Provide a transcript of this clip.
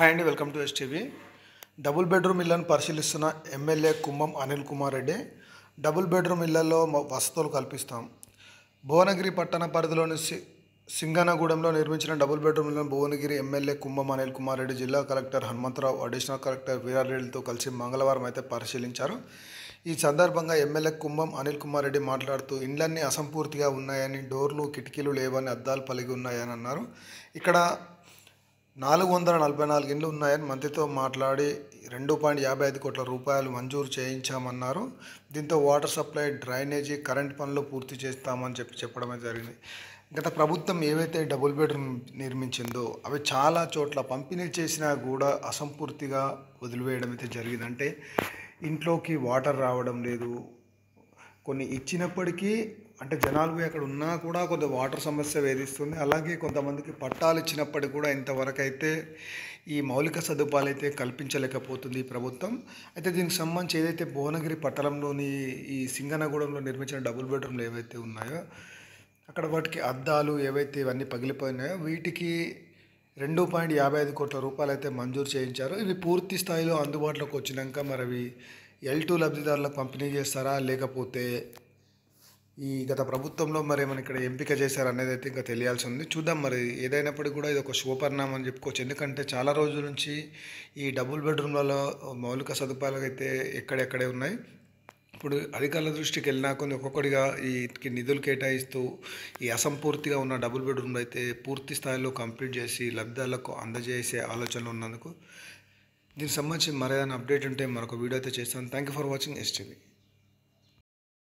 Hi అండి, welcome to STV. Double bedroom ఇళ్లను పరిశీలిస్తున్న ఎమ్మెల్యే కుంభం అనిల్ కుమార్ రెడ్డి. డబుల్ బెడ్రూమ్ ఇళ్లలో వసతులు కల్పిస్తాం. భువనగిరి పట్టణ పరిధిలోని సింగనగూడెంలో నిర్మించిన డబుల్ బెడ్రూమ్ ఇళ్లను భువనగిరి ఎమ్మెల్యే కుంభం అనిల్ కుమార్ రెడ్డి జిల్లా కలెక్టర్ హనుమంతరావు, అడిషనల్ కలెక్టర్ వీరారెడ్డితో కలిసి మంగళవారం అయితే పరిశీలించారు. ఈ సందర్భంగా ఎమ్మెల్యే కుంభం అనిల్ కుమార్ రెడ్డి మాట్లాడుతూ ఇండ్లన్నీ అసంపూర్తిగా ఉన్నాయని, డోర్లు కిటికీలు లేవని, అద్దాలు పలిగి ఉన్నాయని అన్నారు. ఇక్కడ 444 ఇండ్లు ఉన్నాయని మంత్రితో మాట్లాడి 2.55 కోట్ల రూపాయలు మంజూరు చేయించామన్నారు. దీంతో వాటర్ సప్లై, డ్రైనేజీ, కరెంట్ పనులు పూర్తి చేస్తామని చెప్పడమే జరిగింది. గత ప్రభుత్వం ఏవైతే డబుల్ బెడ్రూమ్ నిర్మించిందో అవి చాలా చోట్ల పంపిణీ చేసినా కూడా అసంపూర్తిగా వదిలివేయడం అయితే జరిగింది. అంటే ఇంట్లోకి వాటర్ రావడం లేదు. కొన్ని ఇచ్చినప్పటికీ అంటే జనాలు అక్కడ ఉన్నా కూడా కొంత వాటర్ సమస్య వేధిస్తుంది. అలాగే కొంతమందికి పట్టాలు ఇచ్చినప్పటికీ కూడా ఇంతవరకు అయితే ఈ మౌలిక సదుపాయాలు అయితే కల్పించలేకపోతుంది ఈ ప్రభుత్వం. అయితే దీనికి సంబంధించి ఏదైతే భువనగిరి పట్టణంలోని ఈ సింగనగూడెంలో నిర్మించిన డబుల్ బెడ్రూమ్లు ఏవైతే ఉన్నాయో అక్కడ వాటికి అద్దాలు ఏవైతే ఇవన్నీ పగిలిపోయినాయో వీటికి 2.55 కోట్ల రూపాయలు అయితే మంజూరు చేయించారు. ఇవి పూర్తి స్థాయిలో అందుబాటులోకి వచ్చినాక మరి అవి L2 లబ్ధిదారులకు పంపిణీ చేస్తారా, లేకపోతే ఈ గత ప్రభుత్వంలో మరి ఏమైనా ఇక్కడ ఎంపిక చేశారు అనేది అయితే ఇంకా తెలియాల్సి ఉంది. చూద్దాం. మరి ఏదైనప్పటికీ కూడా ఇది ఒక శుభపరిణామం అని చెప్పుకోవచ్చు. ఎందుకంటే చాలా రోజుల నుంచి ఈ డబుల్ బెడ్రూమ్లలో మౌలిక సదుపాయాలు అయితే ఎక్కడెక్కడే ఉన్నాయి. ఇప్పుడు అధికారుల దృష్టికి వెళ్ళినా కొన్ని ఒక్కొక్కటిగా ఈ నిధులు కేటాయిస్తూ ఈ అసంపూర్తిగా ఉన్న డబుల్ బెడ్రూమ్లు అయితే పూర్తి స్థాయిలో కంప్లీట్ చేసి లబ్ధిదారులకు అందజేసే ఆలోచనలు ఉన్నందుకు దీనికి సంబంధించి మరేదైనా అప్డేట్ ఉంటే మరొక వీడియో అయితే చేస్తాను. Thank you for watching STV.